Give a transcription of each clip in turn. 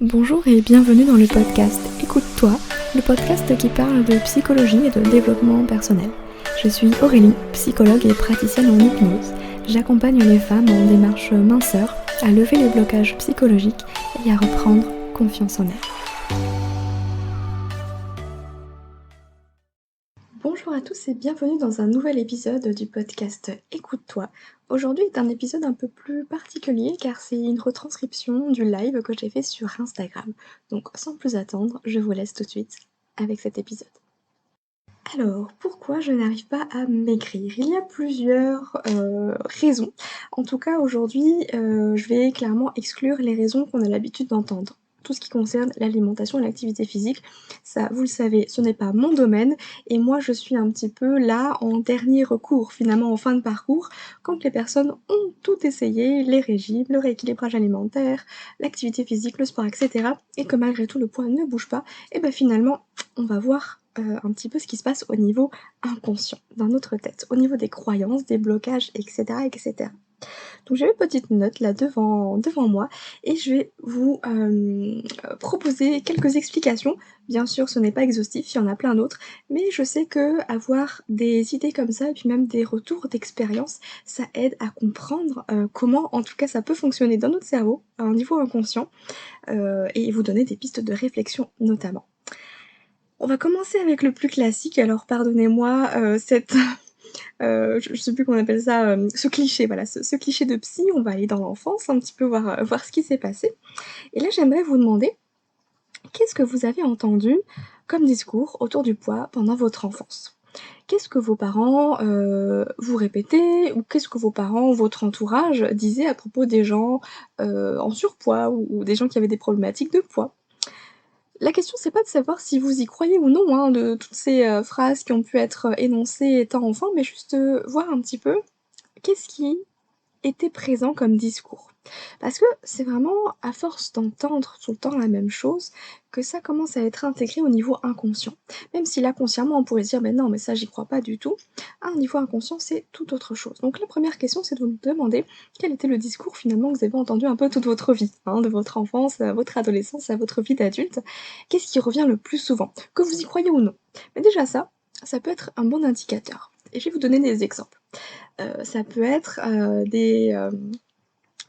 Bonjour et bienvenue dans le podcast Écoute-toi, le podcast qui parle de psychologie et de développement personnel. Je suis Aurélie, psychologue et praticienne en hypnose. J'accompagne les femmes en démarche minceur à lever les blocages psychologiques et à reprendre confiance en elles. Bonjour à tous et bienvenue dans un nouvel épisode du podcast Écoute-toi. Aujourd'hui est un épisode un peu plus particulier car c'est une retranscription du live que j'ai fait sur Instagram. Donc sans plus attendre, je vous laisse tout de suite avec cet épisode. Alors, pourquoi je n'arrive pas à maigrir? Il y a plusieurs raisons. En tout cas aujourd'hui, je vais clairement exclure les raisons qu'on a l'habitude d'entendre. Tout ce qui concerne l'alimentation et l'activité physique, ça vous le savez, ce n'est pas mon domaine et moi je suis un petit peu là en dernier recours, finalement en fin de parcours, quand les personnes ont tout essayé, les régimes, le rééquilibrage alimentaire, l'activité physique, le sport et cetera et que malgré tout le poids ne bouge pas et finalement on va voir, un petit peu ce qui se passe au niveau inconscient, dans notre tête, au niveau des croyances, des blocages et cetera et cetera. Donc j'ai une petite note là devant moi et je vais vous, proposer quelques explications. Bien sûr, ce n'est pas exhaustif, il y en a plein d'autres, mais je sais qu'avoir des idées comme ça et puis même des retours d'expérience, ça aide à comprendre, comment en tout cas ça peut fonctionner dans notre cerveau, à un niveau inconscient, et vous donner des pistes de réflexion notamment. On va commencer avec le plus classique, alors pardonnez-moi, cette je sais plus comment on appelle ça, ce cliché, voilà, ce cliché de psy. On va aller dans l'enfance un petit peu voir ce qui s'est passé et là, j'aimerais vous demander, qu'est-ce que vous avez entendu comme discours autour du poids pendant votre enfance? Qu'est-ce que vos parents, vous répétaient ou qu'est-ce que vos parents, votre entourage disaient à propos des gens, en surpoids ou des gens qui avaient des problématiques de poids? La question, c'est pas de savoir si vous y croyez ou non, hein, de toutes ces, phrases qui ont pu être, énoncées étant enfant, mais juste, voir un petit peu qu'est-ce qui était présent comme discours. Parce que c'est vraiment à force d'entendre tout le temps la même chose que ça commence à être intégré au niveau inconscient. Même si là, consciemment, on pourrait se dire: «Mais non, mais ça, j'y crois pas du tout». À un niveau inconscient, c'est tout autre chose. Donc la première question, c'est de vous demander quel était le discours finalement que vous avez entendu un peu toute votre vie, hein, de votre enfance à votre adolescence à votre vie d'adulte. Qu'est-ce qui revient le plus souvent? Que vous y croyez ou non. Mais déjà ça peut être un bon indicateur et je vais vous donner des exemples. Ça peut être, des,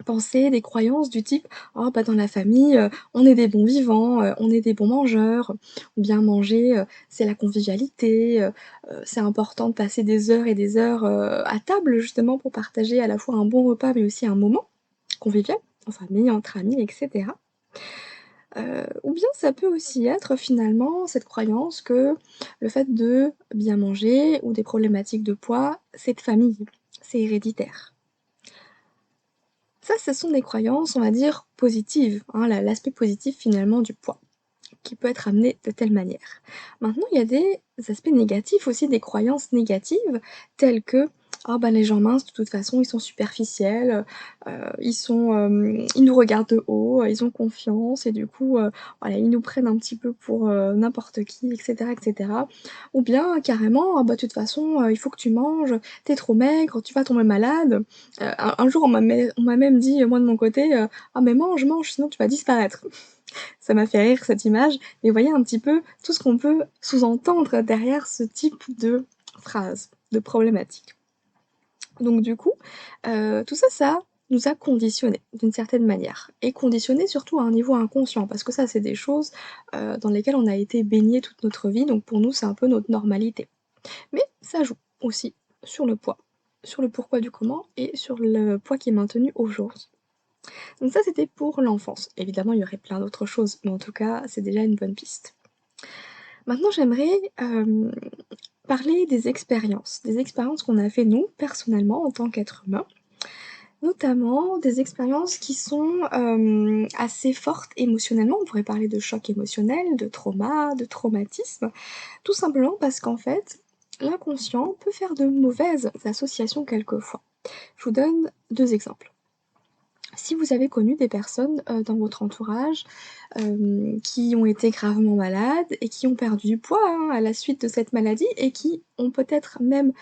pensées, des croyances du type: «Oh dans la famille, on est des bons vivants, on est des bons mangeurs», ou bien manger, c'est la convivialité, c'est important de passer des heures et des heures, à table justement pour partager à la fois un bon repas mais aussi un moment convivial, en famille, entre amis et cetera. Ou bien ça peut aussi être finalement cette croyance que le fait de bien manger ou des problématiques de poids, c'est de famille, c'est héréditaire. Ça, ce sont des croyances, on va dire, positives, hein, l'aspect positif finalement du poids, qui peut être amené de telle manière. Maintenant, il y a des aspects négatifs aussi, des croyances négatives, telles que: «Ah bah, les gens minces de toute façon, ils sont superficiels, ils nous regardent de haut, ils ont confiance et du coup, voilà, ils nous prennent un petit peu pour, n'importe qui» et cetera. Ou bien carrément: «Ah bah, de toute façon, il faut que tu manges, tu es trop maigre, tu vas tomber malade». Un jour, on m'a même dit, moi de mon côté, «Ah mais mange, mange, sinon tu vas disparaître». Ça m'a fait rire cette image, mais vous voyez un petit peu tout ce qu'on peut sous-entendre derrière ce type de phrase, de problématique. Donc du coup, tout ça, ça nous a conditionnés d'une certaine manière et conditionnés surtout à un niveau inconscient parce que ça, c'est des choses, dans lesquelles on a été baignés toute notre vie, donc pour nous, c'est un peu notre normalité. Mais ça joue aussi sur le poids, sur le pourquoi du comment et sur le poids qui est maintenu aujourd'hui. Donc ça, c'était pour l'enfance. Évidemment, il y aurait plein d'autres choses, mais en tout cas, c'est déjà une bonne piste. Maintenant, j'aimerais, parler des expériences qu'on a fait nous, personnellement, en tant qu'être humain. Notamment des expériences qui sont, assez fortes émotionnellement. On pourrait parler de choc émotionnel, de trauma, de traumatisme. Tout simplement parce qu'en fait, l'inconscient peut faire de mauvaises associations quelquefois. Je vous donne 2 exemples. Si vous avez connu des personnes, dans votre entourage, qui ont été gravement malades et qui ont perdu du poids, hein, à la suite de cette maladie et qui ont peut-être même,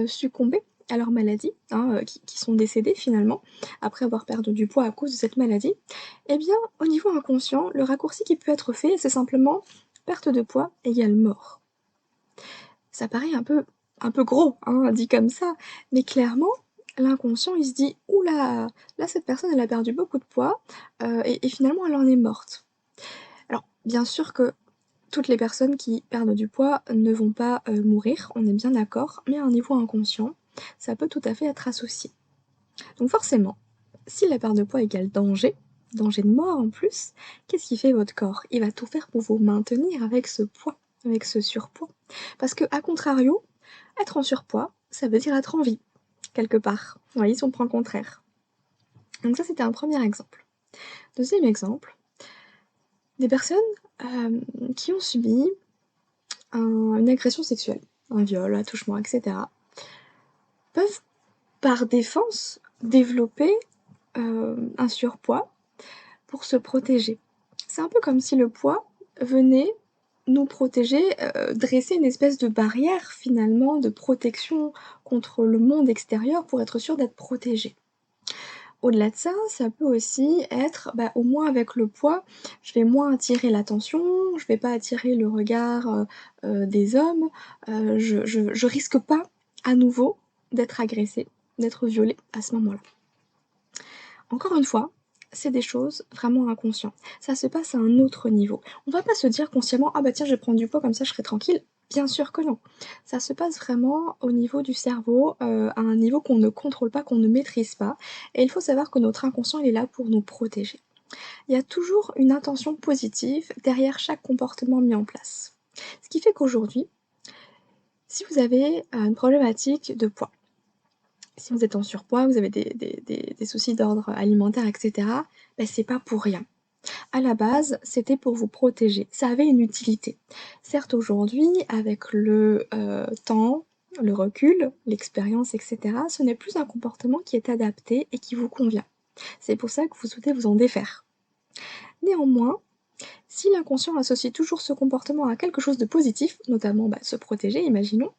succombé à leur maladie, hein, qui sont décédés finalement, après avoir perdu du poids à cause de cette maladie, eh bien, au niveau inconscient, le raccourci qui peut être fait, c'est simplement perte de poids égale mort. Ça paraît un peu gros, hein, dit comme ça, mais clairement, l'inconscient, il se dit: «Ouh là, là cette personne elle a perdu beaucoup de poids, et finalement elle en est morte». Alors bien sûr que toutes les personnes qui perdent du poids ne vont pas, mourir, on est bien d'accord, mais à un niveau inconscient, ça peut tout à fait être associé. Donc forcément, si la perte de poids égale danger, danger de mort en plus, qu'est-ce qu'il fait votre corps? Il va tout faire pour vous maintenir avec ce poids, avec ce surpoids. Parce que à contrario, être en surpoids, ça veut dire être en vie, quelque part. Vous voyez, si on prend le contraire. Donc ça, c'était un premier exemple. Deuxième exemple, des personnes, qui ont subi une agression sexuelle, un viol, un attouchement, et cetera, peuvent, par défense, développer, un surpoids pour se protéger. C'est un peu comme si le poids venait nous protéger, dresser une espèce de barrière finalement, de protection contre le monde extérieur pour être sûr d'être protégé. Au-delà de ça, ça peut aussi être, au moins avec le poids, je vais moins attirer l'attention, je vais pas attirer le regard, des hommes, je risque pas à nouveau d'être agressée, d'être violée à ce moment-là. Encore une fois, c'est des choses vraiment inconscientes. Ça se passe à un autre niveau. On va pas se dire consciemment: «Ah bah tiens, je vais prendre du poids comme ça je serai tranquille». Bien sûr que non. Ça se passe vraiment au niveau du cerveau, à un niveau qu'on ne contrôle pas, qu'on ne maîtrise pas et il faut savoir que notre inconscient, il est là pour nous protéger. Il y a toujours une intention positive derrière chaque comportement mis en place. Ce qui fait qu'aujourd'hui, si vous avez, une problématique de poids, si vous êtes en surpoids, vous avez des soucis d'ordre alimentaire et cetera, c'est pas pour rien. À la base, c'était pour vous protéger, ça avait une utilité. Certes aujourd'hui, avec le, temps, le recul, l'expérience et cetera, ce n'est plus un comportement qui est adapté et qui vous convient. C'est pour ça que vous souhaitez vous en défaire. Néanmoins, si l'inconscient associe toujours ce comportement à quelque chose de positif, notamment, se protéger, imaginons,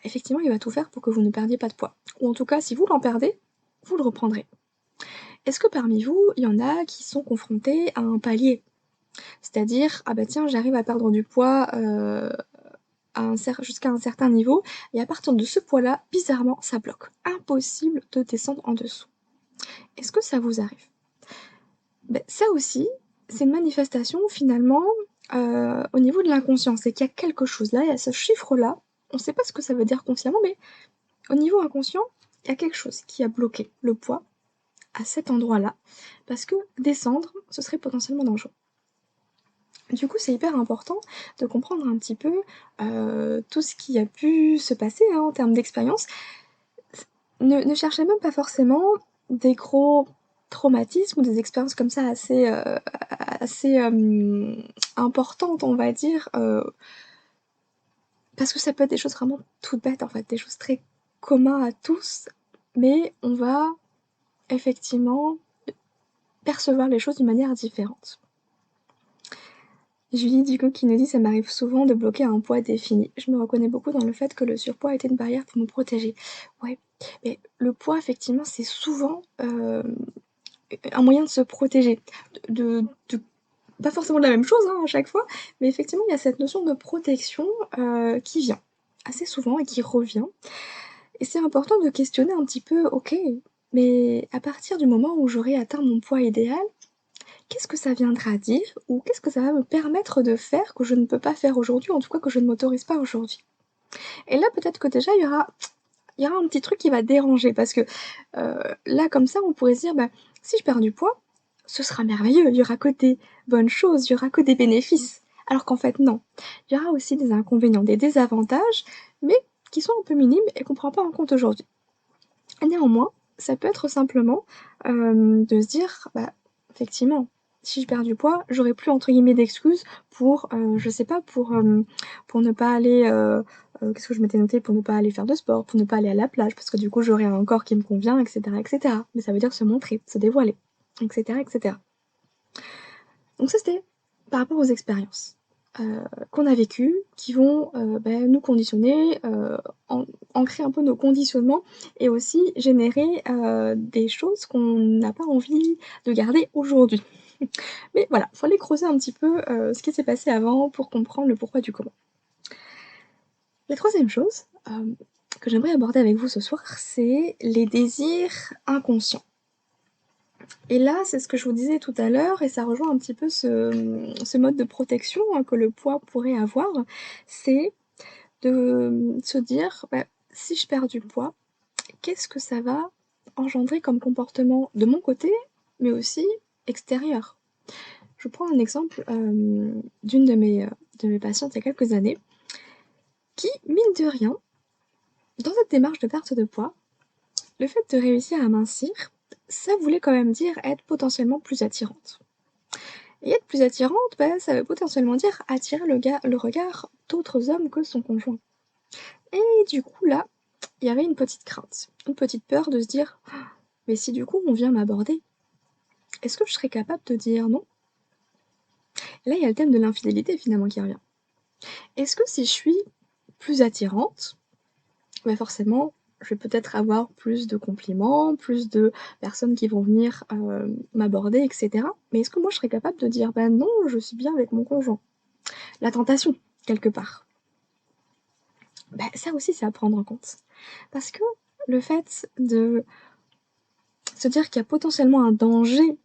effectivement, il va tout faire pour que vous ne perdiez pas de poids. Ou en tout cas, si vous l'en perdez, vous le reprendrez. Est-ce que parmi vous, il y en a qui sont confrontés à un palier? C'est-à-dire: «Ah bah tiens, j'arrive à perdre du poids, jusqu'à un certain niveau et à partir de ce poids-là, bizarrement, ça bloque. Impossible de descendre en dessous». Est-ce que ça vous arrive? Ça aussi, c'est une manifestation finalement, au niveau de l'inconscient. C'est qu'il y a quelque chose là, il y a ce chiffre-là, on ne sait pas ce que ça veut dire consciemment, mais au niveau inconscient, il y a quelque chose qui a bloqué le poids à cet endroit-là, parce que descendre, ce serait potentiellement dangereux. Du coup, c'est hyper important de comprendre un petit peu, tout ce qui a pu se passer, hein, en termes d'expérience. Ne cherchez même pas forcément des gros traumatismes ou des expériences comme ça assez, importantes, on va dire, parce que ça peut être des choses vraiment toutes bêtes, en fait, des choses très communs à tous, mais on va effectivement percevoir les choses d'une manière différente. Julie, du coup, qui nous dit: «Ça m'arrive souvent de bloquer un poids défini. Je me reconnais beaucoup dans le fait que le surpoids était une barrière pour me protéger». Ouais, mais le poids, effectivement, c'est souvent, un moyen de se protéger. De pas forcément de la même chose, hein, à chaque fois, mais effectivement, il y a cette notion de protection, qui vient assez souvent et qui revient et c'est important de questionner un petit peu: «OK, mais à partir du moment où j'aurai atteint mon poids idéal, qu'est-ce que ça viendra dire ou qu'est-ce que ça va me permettre de faire que je ne peux pas faire aujourd'hui, en tout cas que je ne m'autorise pas aujourd'hui?» Et là, peut-être que déjà il y aura un petit truc qui va déranger parce que, là, comme ça, on pourrait se dire: si je perds du poids, ce sera merveilleux, il y aura que des bonnes choses, il y aura que des bénéfices». Alors qu'en fait non. Il y aura aussi des inconvénients, des désavantages, mais qui sont un peu minimes et qu'on prend pas en compte aujourd'hui. Néanmoins, ça peut être simplement, de se dire: effectivement, si je perds du poids, j'aurai plus entre guillemets «d'excuses» pour, je sais pas, pour ne pas aller, qu'est-ce que je m'étais noté? Pour ne pas aller faire de sport, pour ne pas aller à la plage, parce que du coup j'aurai un corps qui me convient et cetera et cetera. Mais ça veut dire se montrer, se dévoiler et cetera et cetera. Donc ça, c'était par rapport aux expériences. qu'on a vécues, qui vont, nous conditionner, ancrer un peu nos conditionnements et aussi générer, des choses qu'on n'a pas envie de garder aujourd'hui. Mais voilà, faut aller creuser un petit peu, ce qui s'est passé avant pour comprendre le pourquoi du comment. La troisième chose, que j'aimerais aborder avec vous ce soir, c'est les désirs inconscients. Et là, c'est ce que je vous disais tout à l'heure et ça rejoint un petit peu ce mode de protection, hein, que le poids pourrait avoir. C'est de, se dire: «Bah, si je perds du poids, qu'est-ce que ça va engendrer comme comportement de mon côté, mais aussi extérieur?» Je prends un exemple, d'une de mes patientes il y a quelques années, qui, mine de rien, dans cette démarche de perte de poids, le fait de réussir à mincir, ça voulait quand même dire être potentiellement plus attirante. Et être plus attirante, ça veut potentiellement dire attirer le regard d'autres hommes que son conjoint. Et du coup, là, il y avait une petite crainte, une petite peur de se dire: «Mais si du coup on vient m'aborder, est-ce que je serais capable de dire non?» Et là, il y a le thème de l'infidélité finalement qui revient. Est-ce que si je suis plus attirante, forcément, je vais peut-être avoir plus de compliments, plus de personnes qui vont venir, m'aborder et cetera. Mais est-ce que moi je serais capable de dire: «Bah non, je suis bien avec mon conjoint?» La tentation, quelque part. Ça aussi, c'est à prendre en compte. Parce que le fait de se dire qu'il y a potentiellement un danger,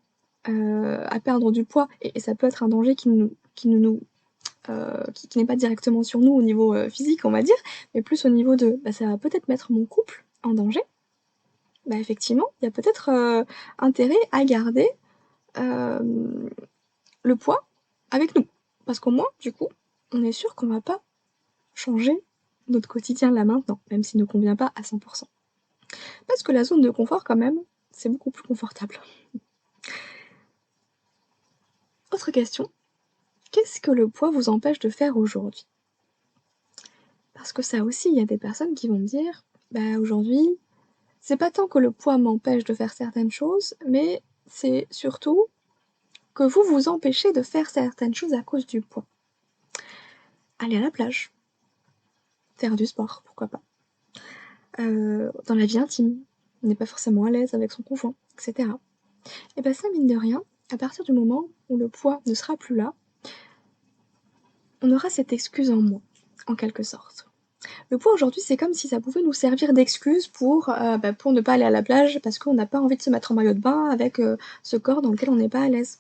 à perdre du poids et ça peut être un danger qui ne nous qui n'est pas directement sur nous au niveau, physique, on va dire, mais plus au niveau de, ça va peut-être mettre mon couple en danger. Effectivement, il y a peut-être, intérêt à garder, hem, le poids avec nous. Parce qu'au moins, du coup, on est sûr qu'on va pas changer notre quotidien là maintenant, même s'il ne convient pas à 100. Parce que la zone de confort quand même, c'est beaucoup plus confortable. Autre question, qu'est-ce que le poids vous empêche de faire aujourd'hui? Parce que ça aussi, il y a des personnes qui vont me dire: aujourd'hui, c'est pas tant que le poids m'empêche de faire certaines choses, mais c'est surtout que vous vous empêchez de faire certaines choses à cause du poids. Aller à la plage, faire du sport, pourquoi pas. Dans la vie intime, on n'est pas forcément à l'aise avec son conjoint, et cetera. Et ça, mine de rien, à partir du moment où le poids ne sera plus là, on aura cette excuse en moins, en quelque sorte. Le poids aujourd'hui, c'est comme si ça pouvait nous servir d'excuse pour ne pas aller à la plage parce qu'on n'a pas envie de se mettre en maillot de bain avec, ce corps dans lequel on n'est pas à l'aise.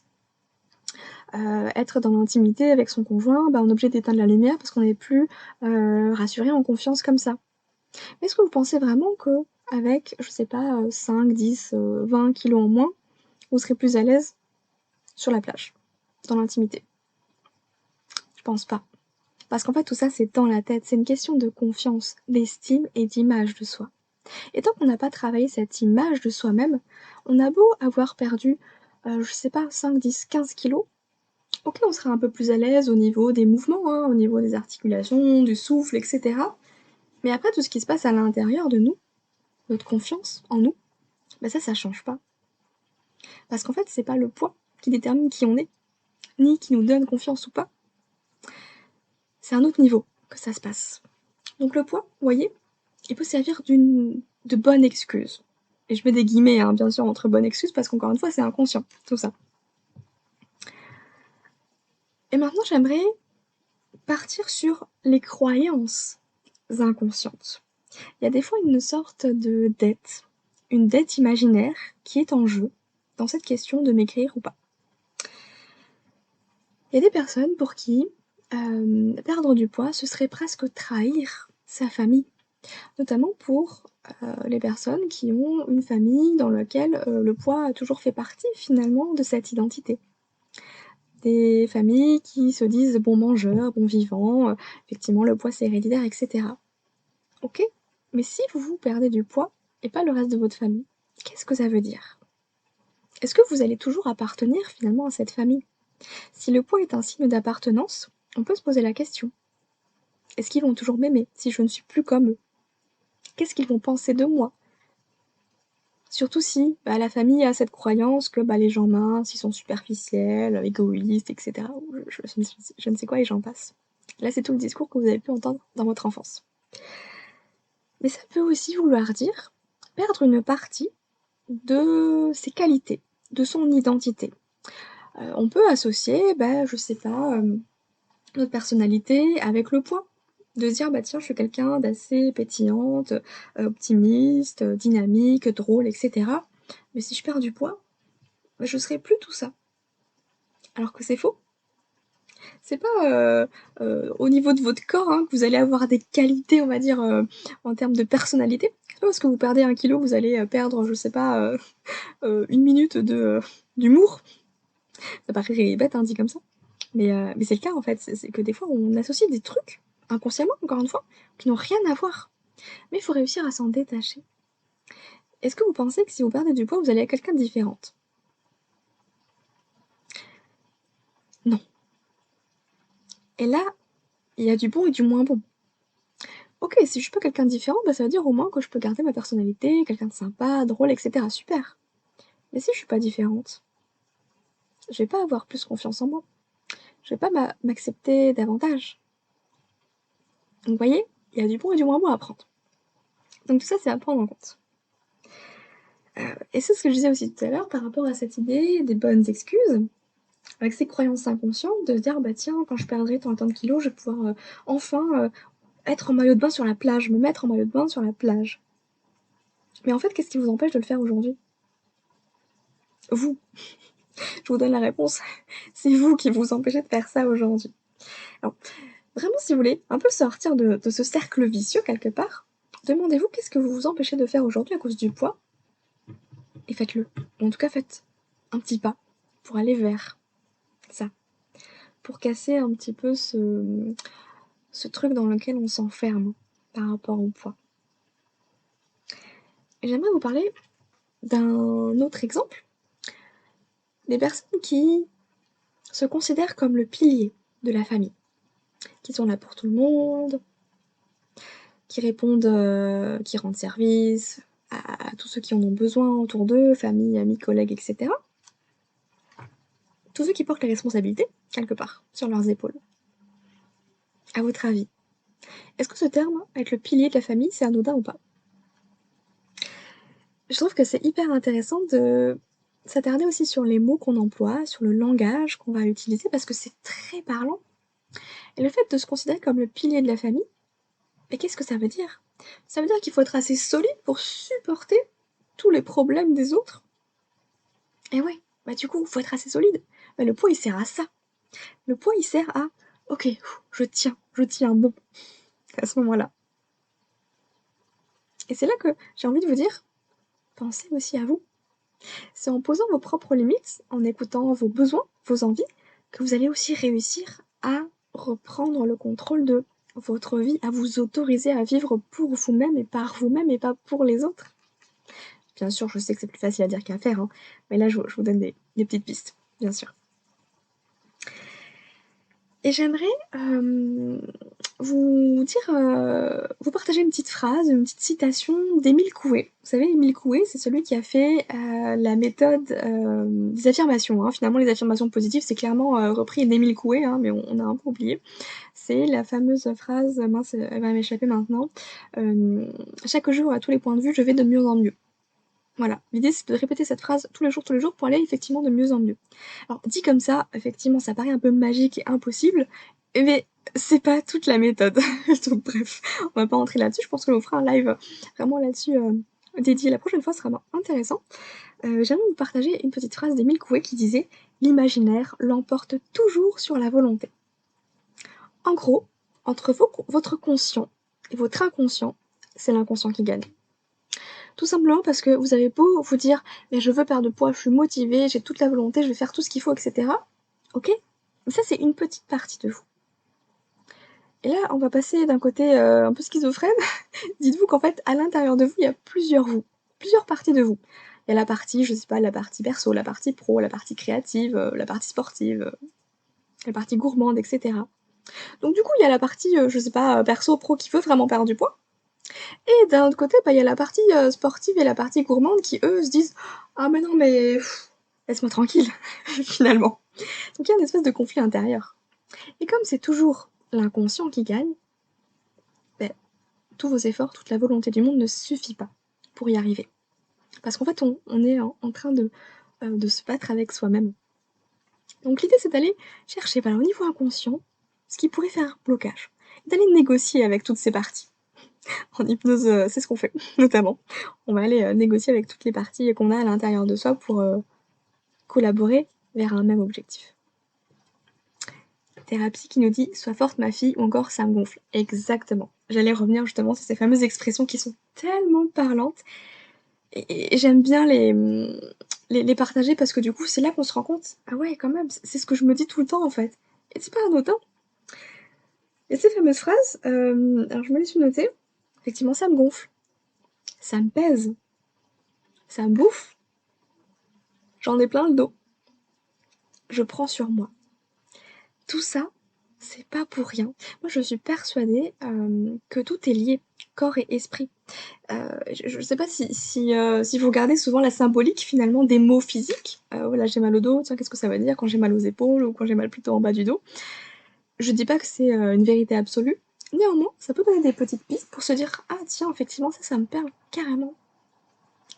Être dans l'intimité avec son conjoint, on est obligé d'éteindre la lumière parce qu'on n'est plus, rassuré, en confiance comme ça. Mais est-ce que vous pensez vraiment qu'avec, je sais pas, 5, 10, 20 kilos en moins, vous serez plus à l'aise sur la plage, dans l'intimité? Je pense pas. Parce qu'en fait, tout ça, c'est dans la tête. C'est une question de confiance, d'estime et d'image de soi. Et tant qu'on n'a pas travaillé cette image de soi-même, on a beau avoir perdu, je sais pas, 5, 10, 15 kilos, OK, on sera un peu plus à l'aise au niveau des mouvements, hein, au niveau des articulations, du souffle, et cetera. Mais après, tout ce qui se passe à l'intérieur de nous, notre confiance en nous, ça change pas. Parce qu'en fait, c'est pas le poids qui détermine qui on est, ni qui nous donne confiance ou pas. C'est à un autre niveau que ça se passe. Donc le poids, vous voyez, il peut servir de bonne excuse. Et je mets des guillemets, hein, bien sûr, entre bonne excuse, parce qu'encore une fois, c'est inconscient, tout ça. Et maintenant, j'aimerais partir sur les croyances inconscientes. Il y a des fois une sorte de dette, une dette imaginaire qui est en jeu dans cette question de maigrir ou pas. Il y a des personnes pour qui perdre du poids, ce serait presque trahir sa famille. Notamment pour, les personnes qui ont une famille dans laquelle, le poids a toujours fait partie finalement de cette identité. Des familles qui se disent bons mangeurs, bons vivants, effectivement le poids c'est héréditaire et cetera. OK, mais si vous perdez du poids et pas le reste de votre famille, qu'est-ce que ça veut dire? Est-ce que vous allez toujours appartenir finalement à cette famille? Si le poids est un signe d'appartenance, on peut se poser la question. Est-ce qu'ils vont toujours m'aimer si je ne suis plus comme eux? Qu'est-ce qu'ils vont penser de moi Surtout si, la famille a cette croyance que, les gens minces, ils sont superficiels, égoïstes et cetera, ou je ne sais quoi et j'en passe. Là, c'est tout le discours que vous avez pu entendre dans votre enfance. Mais ça peut aussi vouloir dire perdre une partie de ses qualités, de son identité. On peut associer, je sais pas, notre personnalité avec le poids. De se dire: «Tiens, je suis quelqu'un d'assez pétillante, optimiste, dynamique, drôle et cetera. Mais si je perds du poids, je serai plus tout ça». Alors que c'est faux. C'est pas, au niveau de votre corps, hein, que vous allez avoir des qualités, on va dire, en termes de personnalité. C'est pas parce que vous perdez 1 kilogramme, vous allez, perdre, je sais pas, 1 minute d'humour. Ça paraît bête, hein, dit comme ça. Mais c'est le cas, en fait. C'est que des fois, on associe des trucs, inconsciemment, encore une fois, qui n'ont rien à voir. Mais il faut réussir à s'en détacher. Est-ce que vous pensez que si vous perdez du poids, vous allez être quelqu'un de différente? Non. Et là, il y a du bon et du moins bon. OK, si je suis pas quelqu'un de différent, ça veut dire au moins que je peux garder ma personnalité, quelqu'un de sympa, drôle et cetera, super. Mais si je suis pas différente, je vais pas avoir plus confiance en moi. Je vais pas m'accepter davantage. Donc vous voyez, il y a du bon et du moins bon à prendre. Donc tout ça, c'est à prendre en compte. Et c'est ce que je disais aussi tout à l'heure par rapport à cette idée des bonnes excuses, avec ces croyances inconscientes, de se dire: tiens, quand je perdrai tant et tant de kilos, je vais pouvoir, enfin, être en maillot de bain sur la plage, me mettre en maillot de bain sur la plage». Mais en fait, qu'est-ce qui vous empêche de le faire aujourd'hui? Vous. Je vous donne la réponse. C'est vous qui vous empêchez de faire ça aujourd'hui. Alors, vraiment, si vous voulez un peu sortir de ce cercle vicieux quelque part, demandez-vous qu'est-ce que vous vous empêchez de faire aujourd'hui à cause du poids et faites-le. Ou en tout cas, faites un petit pas pour aller vers ça. Pour casser un petit peu ce truc dans lequel on s'enferme par rapport au poids. Et j'aimerais vous parler d'un autre exemple. Des personnes qui se considèrent comme le pilier de la famille, qui sont là pour tout le monde, qui répondent, qui rendent service à tous ceux qui en ont besoin autour d'eux, famille, amis, collègues, et cetera. Tous ceux qui portent les responsabilités, quelque part, sur leurs épaules. À votre avis, est-ce que ce terme, être le pilier de la famille, c'est anodin ou pas? Je trouve que c'est hyper intéressant de s'attarder aussi sur les mots qu'on emploie, sur le langage qu'on va utiliser, parce que c'est très parlant. Et le fait de se considérer comme le pilier de la famille, mais qu'est-ce que ça veut dire? Ça veut dire qu'il faut être assez solide pour supporter tous les problèmes des autres. Et ouais, du coup, faut être assez solide. Le poids, il sert à ça. Le poids, il sert à OK, je tiens bon à ce moment-là. Et c'est là que j'ai envie de vous dire, pensez aussi à vous. C'est en posant vos propres limites, en écoutant vos besoins, vos envies, que vous allez aussi réussir à reprendre le contrôle de votre vie, à vous autoriser à vivre pour vous-même et par vous-même et pas pour les autres. Bien sûr, je sais que c'est plus facile à dire qu'à faire, hein, mais là, je vous donne des petites pistes, bien sûr. Et j'aimerais vous dire, vous partager une petite phrase, une petite citation d'Émile Coué. Vous savez, Émile Coué, c'est celui qui a fait la méthode des affirmations. Hein. Finalement, les affirmations positives, c'est clairement repris d'Émile Coué, hein, mais on a un peu oublié. C'est la fameuse phrase, mince, elle va m'échapper maintenant. Chaque jour, à tous les points de vue, je vais de mieux en mieux. Voilà, l'idée c'est de répéter cette phrase tous les jours pour aller effectivement de mieux en mieux. Alors dit comme ça, effectivement ça paraît un peu magique et impossible, mais c'est pas toute la méthode. Donc bref, on va pas entrer là-dessus, je pense que l'on fera un live vraiment là-dessus dédié la prochaine fois, ce sera vraiment intéressant. J'aimerais vous partager une petite phrase d'Émile Coué qui disait: «L'imaginaire l'emporte toujours sur la volonté». En gros, entre votre conscient et votre inconscient, c'est l'inconscient qui gagne. Tout simplement parce que vous avez beau vous dire: «Mais je veux perdre de poids, je suis motivée, j'ai toute la volonté, je vais faire tout ce qu'il faut» et cetera. OK? Mais ça, c'est une petite partie de vous. Et là, on va passer d'un côté, un peu schizophrène. Dites-vous qu'en fait, à l'intérieur de vous, il y a plusieurs vous, plusieurs parties de vous. Il y a la partie, je sais pas, la partie perso, la partie pro, la partie créative, la partie sportive, la partie gourmande et cetera. Donc du coup, il y a la partie, je sais pas, perso, pro qui veut vraiment perdre du poids. Et d'un autre côté, il y a la partie, sportive et la partie gourmande qui, eux, se disent: «Ah mais non, mais laisse-moi tranquille», finalement. Donc il y a une espèce de conflit intérieur. Et comme c'est toujours l'inconscient qui gagne, beh, tous vos efforts, toute la volonté du monde ne suffit pas pour y arriver. Parce qu'en fait, on est en train de se battre avec soi-même. Donc l'idée, c'est d'aller chercher, voilà, au niveau inconscient, ce qui pourrait faire blocage, d'aller négocier avec toutes ces parties. En hypnose, c'est ce qu'on fait, notamment. On va aller, négocier avec toutes les parties qu'on a à l'intérieur de soi pour, collaborer vers un même objectif. Thérapie qui nous dit: «Sois forte ma fille» ou encore «Ça me gonfle». Exactement. J'allais revenir justement sur ces fameuses expressions qui sont tellement parlantes et j'aime bien les partager parce que du coup, c'est là qu'on se rend compte: «Ah ouais, quand même, c'est ce que je me dis tout le temps, en fait» et c'est pas anodin. Et ces fameuses phrases, alors je me les suis notées. Effectivement, ça me gonfle, ça me pèse, ça me bouffe, j'en ai plein le dos, je prends sur moi. Tout ça, c'est pas pour rien. Moi, je suis persuadée, que tout est lié, corps et esprit. Je sais pas si vous regardez souvent la symbolique finalement des mots physiques. Voilà, j'ai mal au dos, tiens, qu'est-ce que ça veut dire quand j'ai mal aux épaules ou quand j'ai mal plutôt en bas du dos? Je dis pas que c'est, une vérité absolue. Néanmoins, ça peut donner des petites pistes pour se dire: «Ah tiens, effectivement, ça me parle carrément»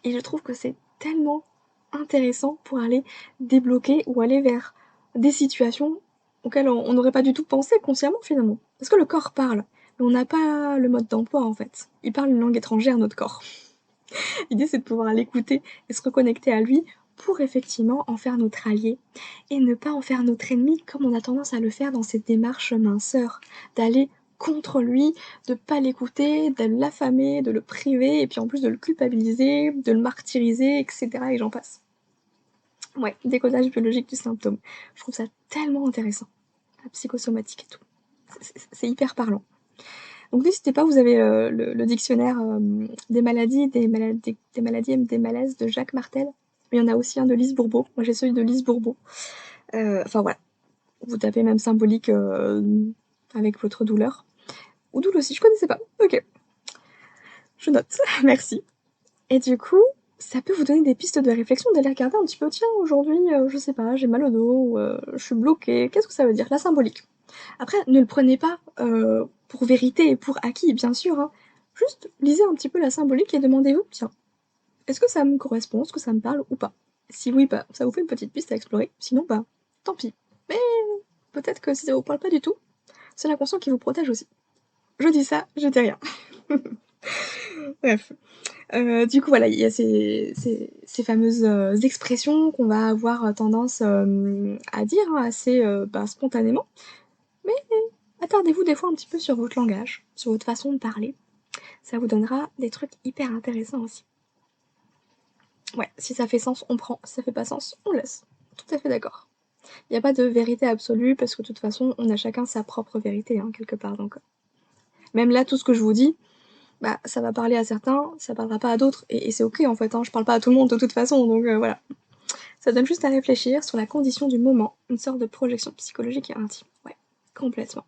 et je trouve que c'est tellement intéressant pour aller débloquer ou aller vers des situations auxquelles on n'aurait pas du tout pensé consciemment finalement. Parce que le corps parle, mais on n'a pas le mode d'emploi en fait. Il parle une langue étrangère, notre corps. L'idée c'est de pouvoir l'écouter et se reconnecter à lui pour effectivement en faire notre allié et ne pas en faire notre ennemi comme on a tendance à le faire dans cette démarche minceur, d'aller contre lui, de pas l'écouter, de l'affamer, de le priver et puis en plus de le culpabiliser, de le martyriser, et cetera et j'en passe. Ouais, décodage biologique du symptôme. Je trouve ça tellement intéressant, la psychosomatique et tout. C'est hyper parlant. Donc n'hésitez pas, vous avez, le dictionnaire, des maladies et des malaises de Jacques Martel. Mais il y en a aussi un de Lise Bourbeau. Moi j'ai celui de Lise Bourbeau. Enfin voilà, vous tapez même symbolique, avec votre douleur. Ou doule aussi, je connaissais pas. OK, je note, merci. Et du coup, ça peut vous donner des pistes de réflexion, d'aller regarder un petit peu: «Tiens aujourd'hui, je sais pas, j'ai mal au dos» ou «Je suis bloquée». Qu'est-ce que ça veut dire? La symbolique. Après, ne le prenez pas, pour vérité et pour acquis, bien sûr, hein. Juste lisez un petit peu la symbolique et demandez-vous: «Tiens, est-ce que ça me correspond? Est-ce que ça me parle ou pas?» Si oui, bah, ça vous fait une petite piste à explorer, sinon, bah, tant pis. Mais peut-être que si ça vous parle pas du tout, c'est l'inconscient qui vous protège aussi. Je dis ça, je dis rien. Bref. Du coup, voilà, il y a ces fameuses, expressions qu'on va avoir, tendance, à dire, hein, assez, bah, spontanément. Mais attardez-vous des fois un petit peu sur votre langage, sur votre façon de parler. Ça vous donnera des trucs hyper intéressants aussi. Ouais, si ça fait sens, on prend. Si ça fait pas sens, on laisse. Tout à fait d'accord. Il y a pas de vérité absolue parce que de toute façon, on a chacun sa propre vérité, hein, quelque part donc même là, tout ce que je vous dis, bah, ça va parler à certains, ça parlera pas à d'autres et c'est OK en fait, hein, je parle pas à tout le monde de toute façon donc voilà. Ça donne juste à réfléchir sur la condition du moment, une sorte de projection psychologique et intime. Ouais, complètement.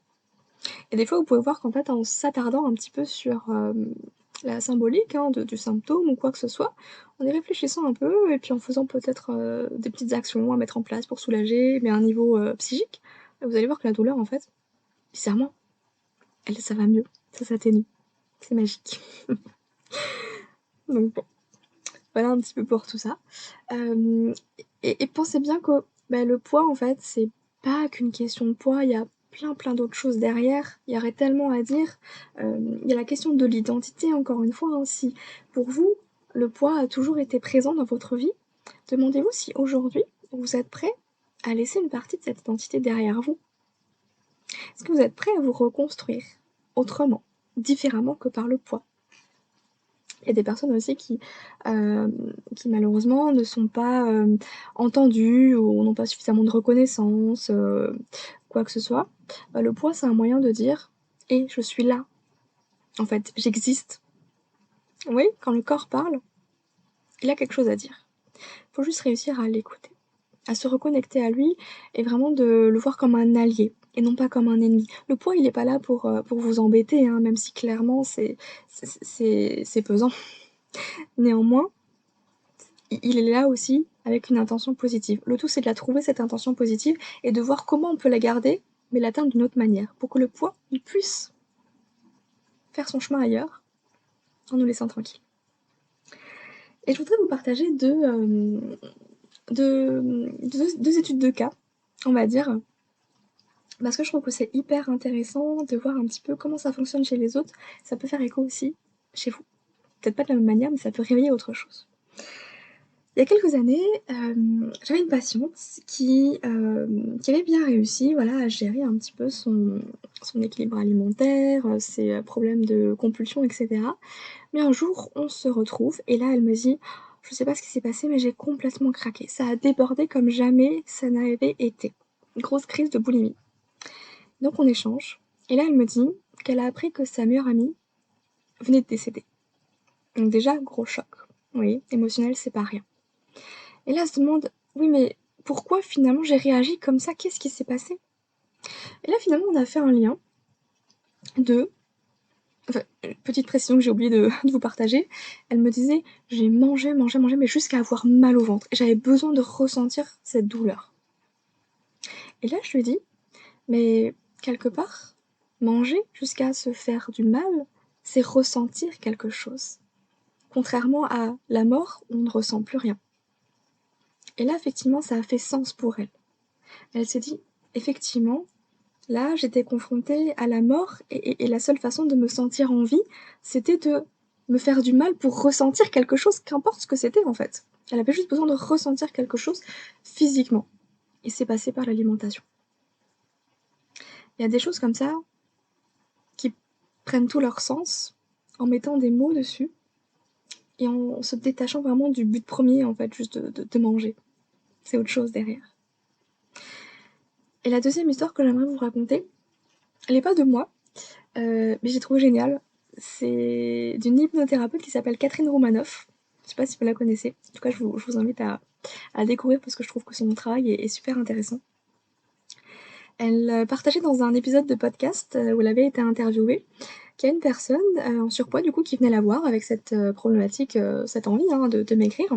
Et des fois, vous pouvez voir qu'en fait, en s'attardant un petit peu sur, la symbolique, hein, de du symptôme ou quoi que ce soit, en y réfléchissant un peu et puis en faisant peut-être, des petites actions à mettre en place pour soulager, mais à un niveau, psychique, vous allez voir que la douleur, en fait, bizarrement, ça va mieux, ça s'atténue. C'est magique. Donc bon, voilà un petit peu pour tout ça. Hem et pensez bien que, bah, le poids, en fait, c'est pas qu'une question de poids, il y a plein d'autres choses derrière. Il y aurait tellement à dire. Il y a la question de l'identité, encore une fois, hein. Si pour vous, le poids a toujours été présent dans votre vie, demandez-vous si aujourd'hui, vous êtes prêt à laisser une partie de cette identité derrière vous. Est-ce que vous êtes prêt à vous reconstruire autrement, différemment que par le poids? Il y a des personnes aussi qui malheureusement ne sont pas, entendues ou n'ont pas suffisamment de reconnaissance, quoi que ce soit. Le poids, c'est un moyen de dire: «Et je suis là, en fait, j'existe». Oui, quand le corps parle, il a quelque chose à dire. Faut juste réussir à l'écouter. à se reconnecter à lui et vraiment de le voir comme un allié et non pas comme un ennemi. Le poids, il est pas là pour vous embêter, hein, même si clairement c'est pesant. Néanmoins, il est là aussi avec une intention positive. Le tout, c'est de la trouver cette intention positive et de voir comment on peut la garder, mais l'atteindre d'une autre manière, pour que le poids, il puisse faire son chemin ailleurs en nous laissant tranquilles. Et je voudrais vous partager deux études de cas, on va dire, parce que je trouve que c'est hyper intéressant de voir un petit peu comment ça fonctionne chez les autres. Ça peut faire écho aussi chez vous. Peut-être pas de la même manière, mais ça peut réveiller autre chose. Il y a quelques années, j'avais une patiente qui avait bien réussi, voilà, à gérer un petit peu son équilibre alimentaire, ses problèmes de compulsion, et cetera. Mais un jour, on se retrouve et là, elle me dit: «Je sais pas ce qui s'est passé, mais j'ai complètement craqué. Ça a débordé comme jamais ça n'avait été. Grosse crise de boulimie». Donc on échange et là, elle me dit qu'elle a appris que sa meilleure amie venait de décéder. Donc déjà, gros choc. Oui, émotionnel, c'est pas rien. Et là, elle se demande: «Oui, mais pourquoi finalement j'ai réagi comme ça? Qu'est-ce qui s'est passé?» Et là, finalement, on a fait un lien de enfin, petite précision que j'ai oublié de vous partager, elle me disait: «J'ai mangé, mangé, mangé, mais jusqu'à avoir mal au ventre et j'avais besoin de ressentir cette douleur». Et là, je lui dis: «Mais quelque part, manger jusqu'à se faire du mal, c'est ressentir quelque chose. Contrairement à la mort, on ne ressent plus rien». Et là, effectivement, ça a fait sens pour elle. Elle s'est dit: «Effectivement, là, j'étais confrontée à la mort et la seule façon de me sentir en vie, c'était de me faire du mal pour ressentir quelque chose, qu'importe ce que c'était en fait. Elle avait juste besoin de ressentir quelque chose physiquement. Et c'est passé par l'alimentation. Il y a des choses comme ça qui prennent tout leur sens en mettant des mots dessus et en se détachant vraiment du but premier en fait, juste de manger. C'est autre chose derrière. Et la deuxième histoire que j'aimerais vous raconter, elle n'est pas de moi, mais j'ai trouvé géniale. C'est d'une hypnothérapeute qui s'appelle Catherine Romanoff. Je sais pas si vous la connaissez. En tout cas, je vous invite à découvrir parce que je trouve que son travail est super intéressant. Elle partageait dans un épisode de podcast où elle avait été interviewée qu'il y a une personne en surpoids du coup qui venait la voir avec cette problématique, cette envie hein, de maigrir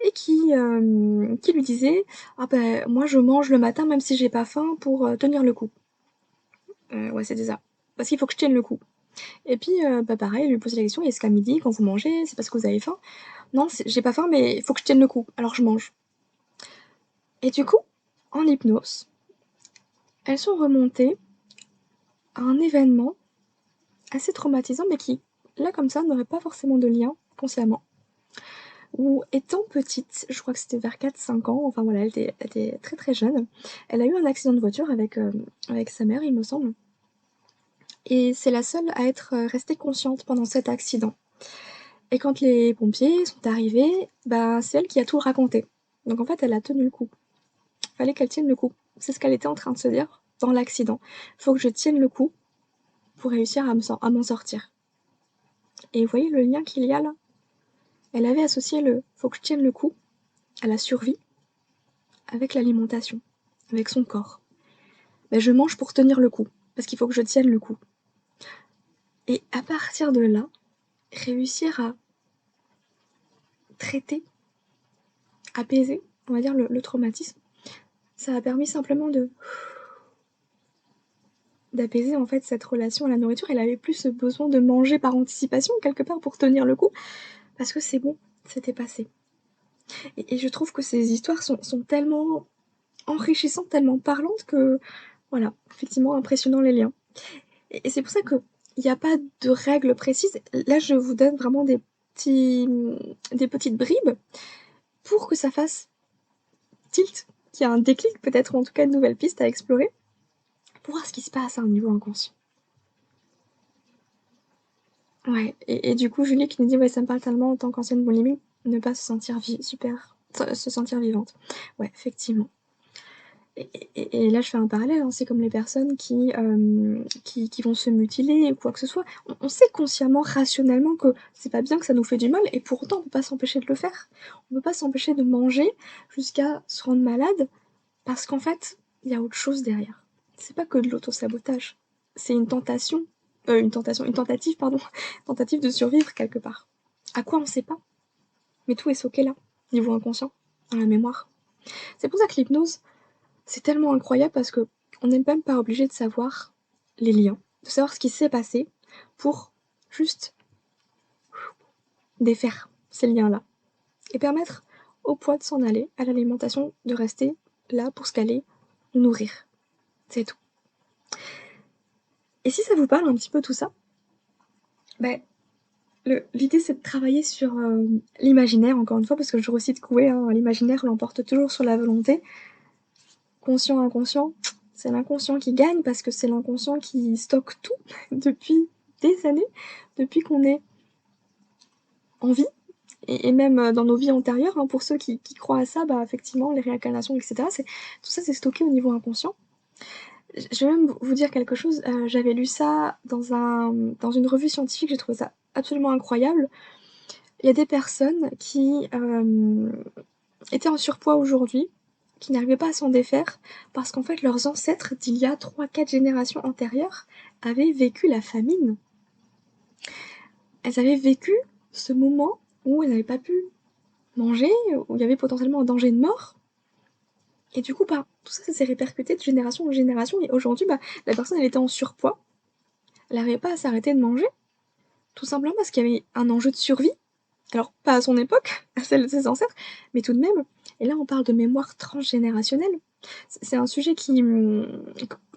et qui lui disait: «Ah ben moi je mange le matin même si j'ai pas faim pour tenir le coup». Ouais, c'était ça. Parce qu'il faut que je tienne le coup. Et puis, bah, pareil, lui poser la question: «Est-ce qu'à midi, quand vous mangez, c'est parce que vous avez faim?» «Non, j'ai pas faim, mais il faut que je tienne le coup, alors je mange». Et du coup, en hypnose, elles sont remontées à un événement assez traumatisant, mais qui, là, comme ça, n'aurait pas forcément de lien consciemment. Où, étant petite, je crois que c'était vers 4-5 ans, enfin voilà, elle était très très jeune, elle a eu un accident de voiture avec sa mère, il me semble. Et c'est la seule à être restée consciente pendant cet accident. Et quand les pompiers sont arrivés, bah, c'est elle qui a tout raconté. Donc en fait, elle a tenu le coup. Fallait qu'elle tienne le coup. C'est ce qu'elle était en train de se dire dans l'accident. Faut que je tienne le coup pour réussir à m'en sortir. Et vous voyez le lien qu'il y a là? Elle avait associé le faut que je tienne le coup à la survie avec l'alimentation, avec son corps. Ben, je mange pour tenir le coup, parce qu'il faut que je tienne le coup. Et à partir de là, réussir à traiter, apaiser, on va dire, le traumatisme, ça a permis simplement d'apaiser en fait cette relation à la nourriture. Elle avait plus ce besoin de manger par anticipation quelque part pour tenir le coup, parce que c'est bon, c'était passé. Et je trouve que ces histoires sont tellement enrichissantes, tellement parlantes que, voilà, effectivement impressionnant les liens. Et c'est pour ça qu'il n'y a pas de règles précises. Là, je vous donne vraiment des petites bribes pour que ça fasse tilt, qu'il y a un déclic peut-être, ou en tout cas une nouvelle piste à explorer, pour voir ce qui se passe à un niveau inconscient. Ouais, et du coup, Julie qui nous dit: «Ouais, ça me parle tellement en tant qu'ancienne boulimique, ne pas se sentir vivante». Ouais, effectivement. Et là, je fais un parallèle, hein, c'est comme les personnes qui vont se mutiler ou quoi que ce soit. On sait consciemment, rationnellement que c'est pas bien, que ça nous fait du mal et pourtant on peut pas s'empêcher de le faire. On peut pas s'empêcher de manger jusqu'à se rendre malade parce qu'en fait, il y a autre chose derrière. C'est pas que de l'auto-sabotage, c'est une tentative, pardon, tentative de survivre quelque part. À quoi on sait pas, mais tout est stocké là, niveau inconscient, dans la mémoire. C'est pour ça que l'hypnose, c'est tellement incroyable parce que on n'est même pas obligé de savoir les liens, de savoir ce qui s'est passé pour juste défaire ces liens-là et permettre au poids de s'en aller, à l'alimentation de rester là pour ce qu'elle est, nous nourrir. C'est tout. Et si ça vous parle un petit peu tout ça, ben, l'idée c'est de travailler sur l'imaginaire, encore une fois, parce que je recite Coué, hein, l'imaginaire l'emporte toujours sur la volonté. Conscient, inconscient, c'est l'inconscient qui gagne parce que c'est l'inconscient qui stocke tout depuis des années, depuis qu'on est en vie, et même dans nos vies antérieures, hein, pour ceux qui croient à ça, bah effectivement, les réincarnations, etc., tout ça c'est stocké au niveau inconscient. Je vais même vous dire quelque chose, j'avais lu ça dans une revue scientifique, j'ai trouvé ça absolument incroyable. Il y a des personnes qui étaient en surpoids aujourd'hui, qui n'arrivaient pas à s'en défaire, parce qu'en fait leurs ancêtres d'il y a 3-4 générations antérieures avaient vécu la famine. Elles avaient vécu ce moment où elles n'avaient pas pu manger, où il y avait potentiellement un danger de mort. Et du coup, bah, tout ça, ça s'est répercuté de génération en génération. Et aujourd'hui, bah, la personne, elle était en surpoids. Elle n'arrivait pas à s'arrêter de manger. Tout simplement parce qu'il y avait un enjeu de survie. Alors, pas à son époque, à celle de ses ancêtres, mais tout de même. Et là, on parle de mémoire transgénérationnelle. C'est un sujet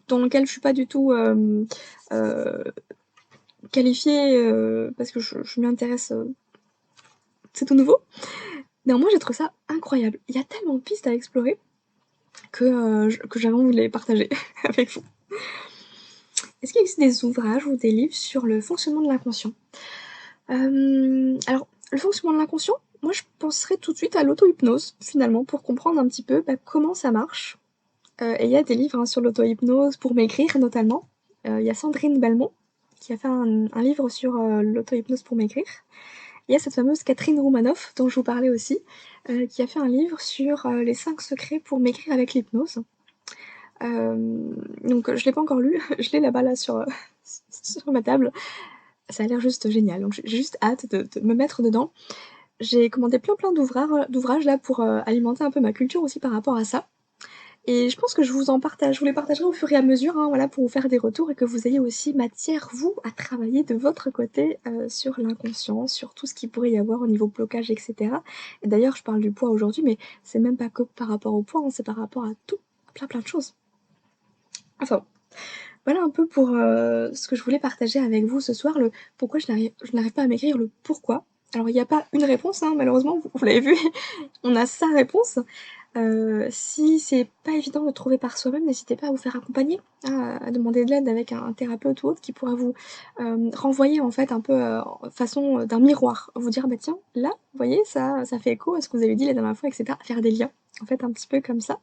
dans lequel je suis pas du tout euh, qualifiée parce que je m'y intéresse. C'est tout nouveau. Néanmoins, j'ai trouvé ça incroyable. Il y a tellement de pistes à explorer que j'avais envie de les partager avec vous. Est-ce qu'il existe des ouvrages ou des livres sur le fonctionnement de l'inconscient? Alors, le fonctionnement de l'inconscient, moi je penserais tout de suite à l'auto-hypnose, finalement, pour comprendre un petit peu comment ça marche. Et il y a des livres hein, sur l'auto-hypnose pour maigrir, notamment. Il y a Sandrine Belmont qui a fait un livre sur l'auto-hypnose pour maigrir. Il y a cette fameuse Catherine Roumanoff, dont je vous parlais aussi, qui a fait un livre sur les 5 secrets pour maigrir avec l'hypnose. Donc je l'ai pas encore lu, je l'ai là-bas là sur ma table. Ça a l'air juste génial, donc j'ai juste hâte de me mettre dedans. J'ai commandé plein d'ouvrages là pour alimenter un peu ma culture aussi par rapport à ça. Et je pense que je vous les partagerai au fur et à mesure, hein, voilà, pour vous faire des retours et que vous ayez aussi matière, vous, à travailler de votre côté sur l'inconscient, sur tout ce qu'il pourrait y avoir au niveau blocage, etc. Et d'ailleurs, je parle du poids aujourd'hui, mais c'est même pas que par rapport au poids, hein, c'est par rapport à tout, plein de choses. Enfin, voilà un peu pour ce que je voulais partager avec vous ce soir, le pourquoi je n'arrive pas à m'écrire, le pourquoi. Alors il n'y a pas une réponse, hein, malheureusement, vous l'avez vu, on a sa réponse. Si c'est pas évident de trouver par soi-même, n'hésitez pas à vous faire accompagner, hein, à demander de l'aide avec un thérapeute ou autre qui pourra vous renvoyer en fait un peu façon d'un miroir. Vous dire, bah tiens, là, vous voyez, ça fait écho à ce que vous avez dit la dernière fois, etc. Faire des liens, en fait, un petit peu comme ça.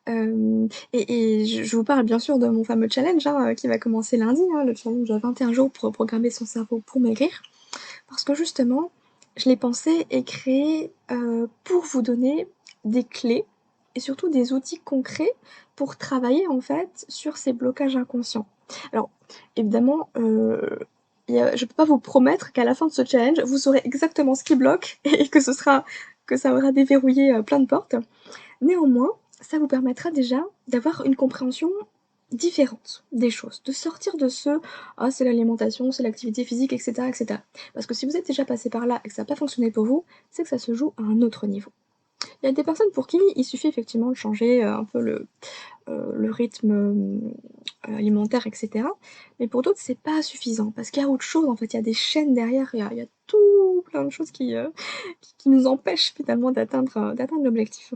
Et je vous parle bien sûr de mon fameux challenge hein, qui va commencer lundi, hein, le challenge 21 jours pour programmer son cerveau pour maigrir. Parce que justement, je l'ai pensé et créé pour vous donner des clés et surtout des outils concrets pour travailler en fait sur ces blocages inconscients. Alors, évidemment, je peux pas vous promettre qu'à la fin de ce challenge, vous saurez exactement ce qui bloque et que ça aura déverrouillé plein de portes. Néanmoins, ça vous permettra déjà d'avoir une compréhension différente des choses, de sortir de ce ah c'est l'alimentation, c'est l'activité physique, etc., etc. Parce que si vous êtes déjà passé par là et que ça n'a pas fonctionné pour vous, c'est que ça se joue à un autre niveau. Il y a des personnes pour qui il suffit effectivement de changer un peu le rythme alimentaire, etc. Mais pour d'autres, c'est pas suffisant parce qu'il y a autre chose en fait, il y a des chaînes derrière, il y a tout plein de choses qui nous empêchent finalement d'atteindre l'objectif.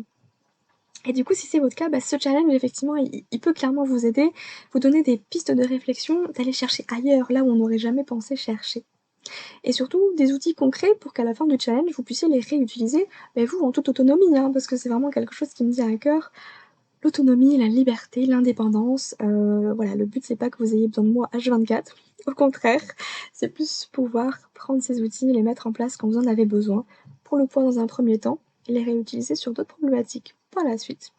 Et du coup, si c'est votre cas, bah, ce challenge, effectivement, il peut clairement vous aider, vous donner des pistes de réflexion, d'aller chercher ailleurs, là où on n'aurait jamais pensé chercher. Et surtout, des outils concrets pour qu'à la fin du challenge, vous puissiez les réutiliser, mais vous, en toute autonomie, hein, parce que c'est vraiment quelque chose qui me tient à cœur. l'autonomie, la liberté, l'indépendance. Voilà, le but c'est pas que vous ayez besoin de moi H24, au contraire, c'est plus pouvoir prendre ces outils et les mettre en place quand vous en avez besoin, pour le poids dans un premier temps et les réutiliser sur d'autres problématiques par la suite.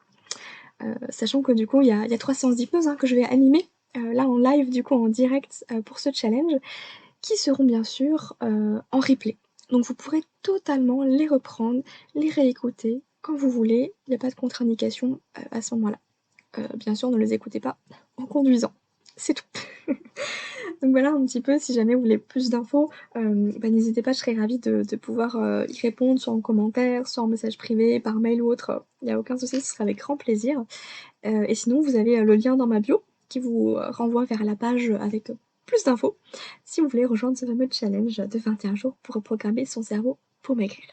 Sachant que du coup il y a 3 séances d'hypnose, hein, que je vais animer, là en live du coup en direct, pour ce challenge, qui seront bien sûr, en replay. Donc vous pourrez totalement les reprendre, les réécouter quand vous voulez, il y a pas de contre-indication, à ce moment-là. Bien sûr ne les écoutez pas en conduisant, c'est tout. Donc voilà un petit peu, si jamais vous voulez plus d'infos, bah, n'hésitez pas, je serais ravie de pouvoir, y répondre, soit en commentaire, soit en message privé, par mail ou autre, il y a aucun souci, ce sera avec grand plaisir. Et sinon vous avez, le lien dans ma bio qui vous, renvoie vers la page, avec, plus d'infos, si vous voulez rejoindre ce fameux challenge de 21 jours pour reprogrammer son cerveau pour maigrir.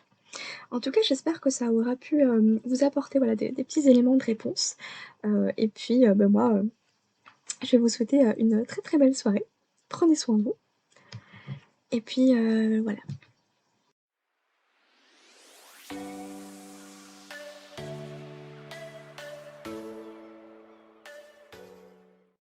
En tout cas, j'espère que ça aura pu, vous apporter, voilà, des petits éléments de réponse, et puis, bah, moi, je vais vous souhaiter, une très, très belle soirée. Prenez soin de vous et puis, voilà.